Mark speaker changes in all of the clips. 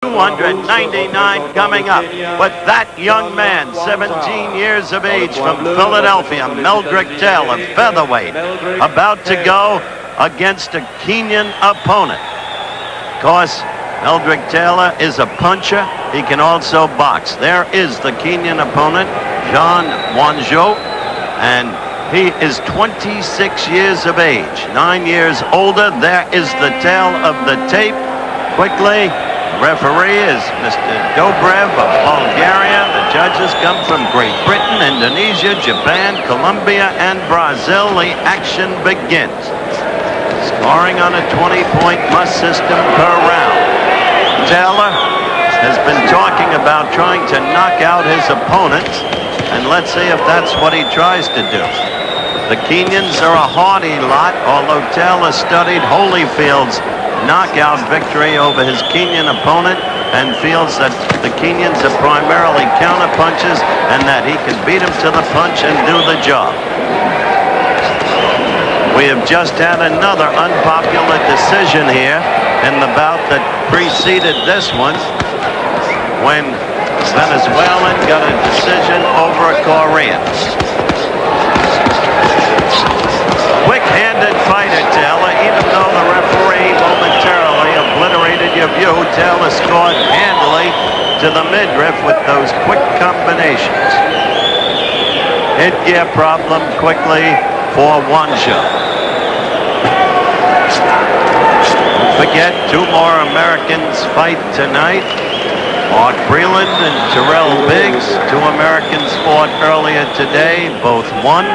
Speaker 1: 299 coming up with that young man, 17 years of age from Philadelphia, Meldrick Taylor, featherweight, about to go against a Kenyan opponent. Of course, Meldrick Taylor is a puncher. He can also box. There is the Kenyan opponent, wanjau, and he is 26 years of age, 9 years older. There is the tail of the tape. Quickly, the referee is Mr. Dobrev of Bulgaria. The judges come from Great Britain, Indonesia, Japan, Colombia, and Brazil. The action begins. Scoring on a 20-point must system per round. Taylor has been talking about trying to knock out his opponents, and let's see if that's what he tries to do. The Kenyans are a hardy lot, although Taylor studied Holyfield's knockout victory over his Kenyan opponent and feels that the Kenyans are primarily counterpunchers and that he can beat him to the punch and do the job. We have just had another unpopular decision here in the bout that preceded this one, when Venezuelan got a decision over a Korean. Quick-handed fighter, Taylor. Even though the referee momentarily obliterated your view, Taylor scored handily to the midriff with those quick combinations. Headgear problem quickly for wanjau. Don't forget, two more Americans fight tonight. Mark Breland and Terrell Biggs. Two Americans fought earlier today, both won.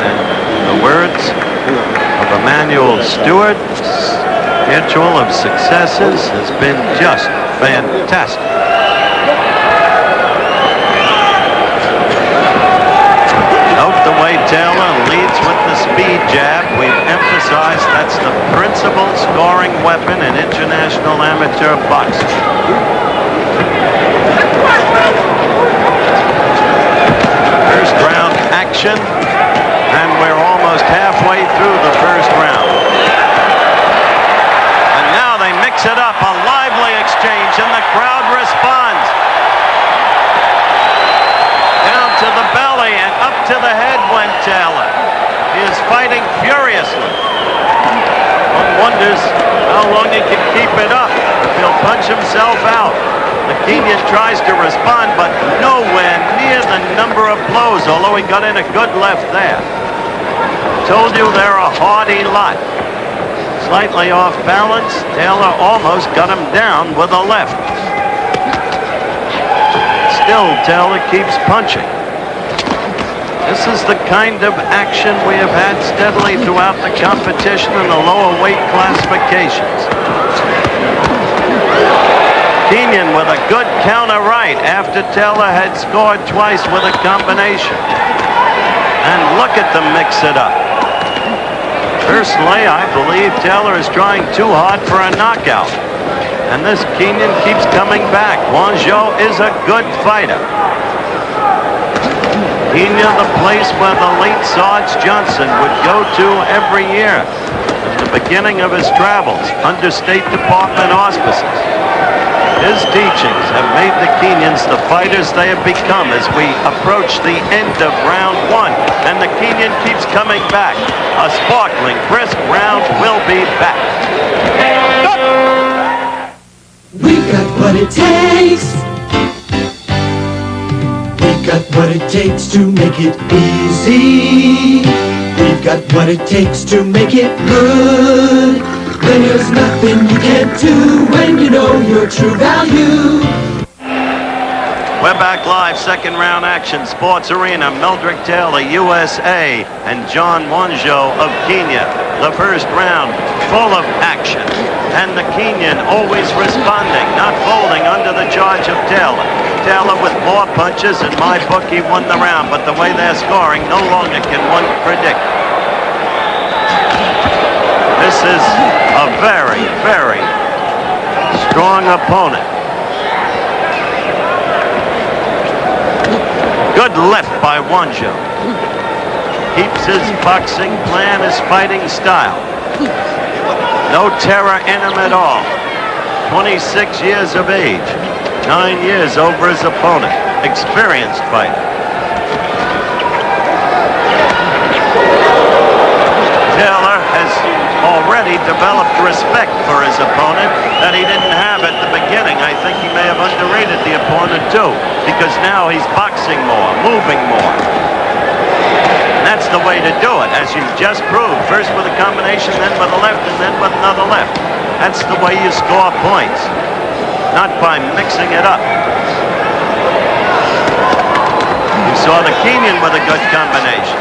Speaker 1: And the words of Emmanuel Stewart, schedule of successes has been just fantastic. Note the way Taylor leads with the speed jab. We've emphasized that's the principal scoring weapon in international amateur boxing. First round action. And we're almost halfway through the first round. And now they mix it up, a lively exchange, and the crowd responds. Down to the belly and up to the head went Taylor. He is fighting furiously. One wonders how long he can keep it up. He'll punch himself out. The Kenyan tries to respond, but nowhere near the number of blows, although he got in a good left there. Told you they're a hardy lot. Slightly off balance. Taylor almost got him down with a left. Still, Taylor keeps punching. This is the kind of action we have had steadily throughout the competition in the lower weight classifications. Kenyan with a good counter right after Taylor had scored twice with a combination. And look at them mix it up. Personally, I believe Taylor is trying too hard for a knockout. And this Kenyan keeps coming back. Wanjau is a good fighter. Kenya, the place where the late Sarge Johnson would go to every year at the beginning of his travels under State Department auspices. His teachings have made the Kenyans the fighters they have become as we approach the end of round one. And the Kenyan keeps coming back. A sparkling, brisk round will be back.
Speaker 2: We've got what it takes. We've got what it takes to make it easy. We've got what it takes to make it good. There's nothing you can't do when you know your true value.
Speaker 1: We're back live, second round action, Sports Arena, Meldrick Taylor, USA, and wanjau of Kenya. The first round, full of action, and the Kenyan always responding, not folding under the charge of Taylor. Taylor with more punches. In my book, he won the round, but the way they're scoring, no longer can one predict. This is a very, very strong opponent. Good left by wanjau. Keeps his boxing plan, his fighting style. No terror in him at all. 26 years of age, 9 years over his opponent, experienced fighter. Taylor has already developed respect for his opponent that he didn't have at the beginning. I think he may have underrated the opponent too, because now he's boxing more, moving more. And that's the way to do it, as you just proved. First with a combination, then with a left, and then with another left. That's the way you score points, not by mixing it up. You saw the Kenyan with a good combination.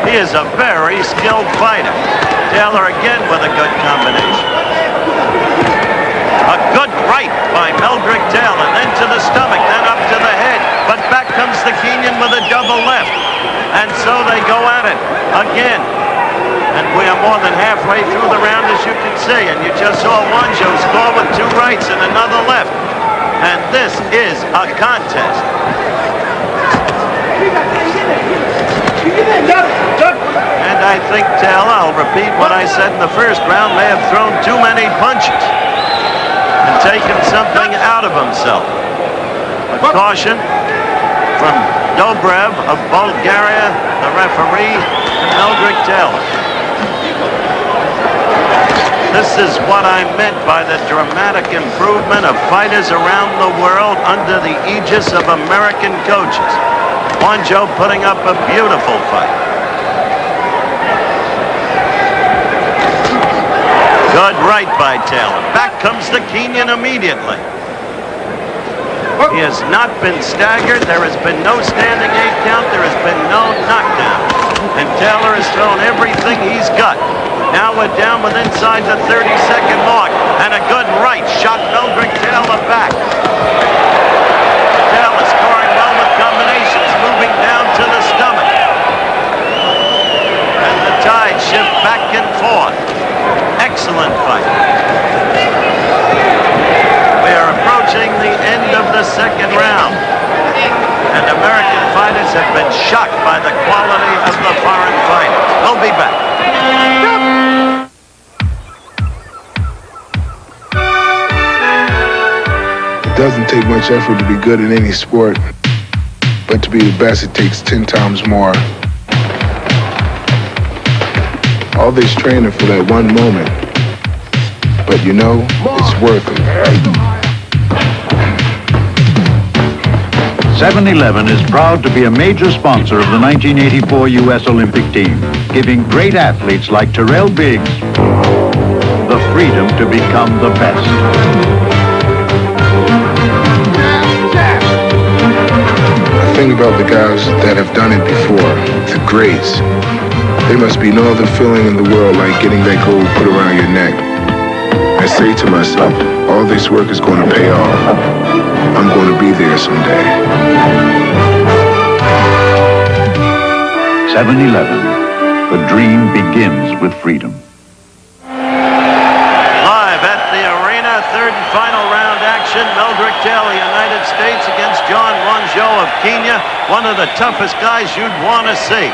Speaker 1: He is a very skilled fighter. Taylor again with a good combination. A good right by Meldrick Taylor, then to the stomach, then up to the head. But back comes the Kenyan with a double left. And so they go at it again. And we are more than halfway through the round, as you can see. And you just saw wanjau score with 2 rights and another left. And this is a contest. And I think Taylor, I'll repeat what I said in the first round, may have thrown too many punches and taken something out of himself. A caution from Dobrev of Bulgaria, the referee, to Meldrick Taylor. This is what I meant by the dramatic improvement of fighters around the world under the aegis of American coaches. wanjau putting up a beautiful fight. Good right by Taylor. Back comes the Kenyan immediately. He has not been staggered. There has been no standing 8 count. There has been no knockdown. And Taylor has thrown everything he's got. Now we're down with inside the 30-second mark. And a good right shot Meldrick Taylor back. Taylor scoring well with combinations, moving down to the stomach. And the tide shift back and forth. Excellent fight. We are approaching the end of the second round. And American fighters have been shocked by the quality of the foreign fighters. We'll be back.
Speaker 3: It doesn't take much effort to be good in any sport, but to be the best, it takes 10 times more. All this training for that one moment, but you know, it's worth it.
Speaker 4: 7-Eleven is proud to be a major sponsor of the 1984 U.S. Olympic team, giving great athletes like Terrell Biggs the freedom to become the best.
Speaker 3: I think about the guys that have done it before, the greats. There must be no other feeling in the world like getting that gold put around your neck. I say to myself, all this work is going to pay off. I'm going to be there someday.
Speaker 4: 7-Eleven. The dream begins with freedom.
Speaker 1: Live at the arena, third and final round action. Meldrick Taylor, United States against John Wanjau of Kenya. One of the toughest guys you'd want to see.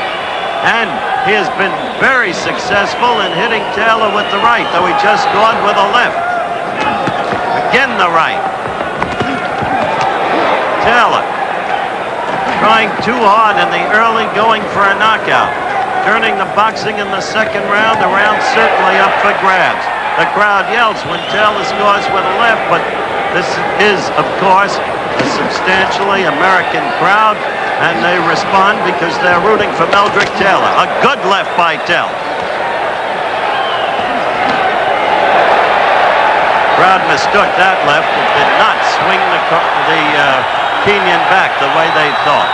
Speaker 1: And he has been very successful in hitting Taylor with the right, though he just scored with a left. Again the right. Taylor trying too hard in the early going for a knockout. Turning the boxing in the second round, the round's certainly up for grabs. The crowd yells when Taylor scores with a left, but this is, of course, a substantially American crowd, and they respond because they're rooting for Meldrick Taylor. A good left by Taylor. Crowd mistook that left. It did not swing the Kenyan back the way they thought.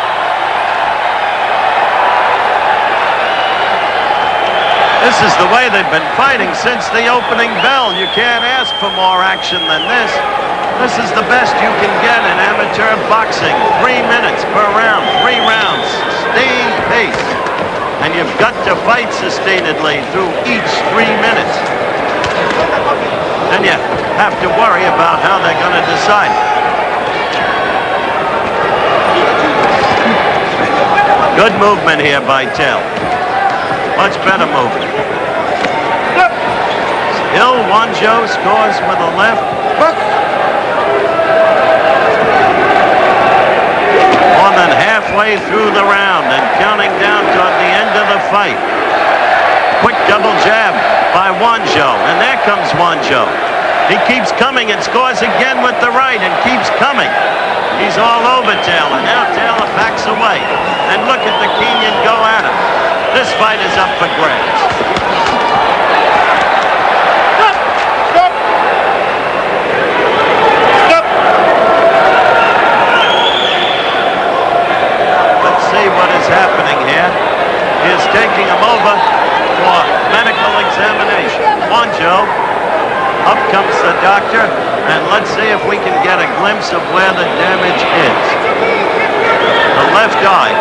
Speaker 1: This is the way they've been fighting since the opening bell. You can't ask for more action than this. This is the best you can get in amateur boxing. 3 minutes per round, 3 rounds, sustained pace. And you've got to fight sustainedly through each 3 minutes. Then you have to worry about how they're going to decide. Good movement here by Taylor. Much better movement. Still, wanjau scores with a left. comes Wanjau. He keeps coming and scores again with the right and keeps coming. He's all over Taylor. Now Taylor backs away. And look at the Kenyan go at him. This fight is up for grabs. Let's see what is happening here. He is taking him over for medical examination. Wanjau. Up comes the doctor, and let's see if we can get a glimpse of where the damage is. The left eye,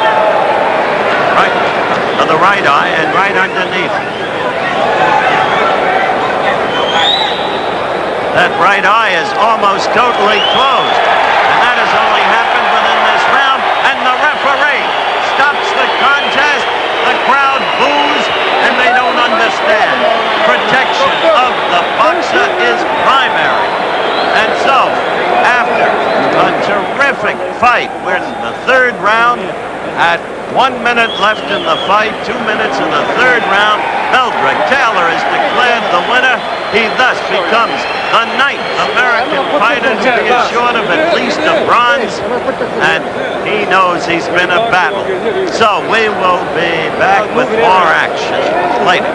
Speaker 1: the right eye, and right underneath. That right eye is almost totally closed, and that has only happened within this round, and the referee stops the contest. The crowd boos, and they don't understand. Protection of the boxer is primary. And so, after a terrific fight, we're in the third round. At 1 minute left in the fight, 2 minutes in the third round, Meldrick Taylor is declared the winner. He thus becomes the 9th American fighter to be assured of at least a bronze, and he knows he's been a battle. So we will be back with more action later.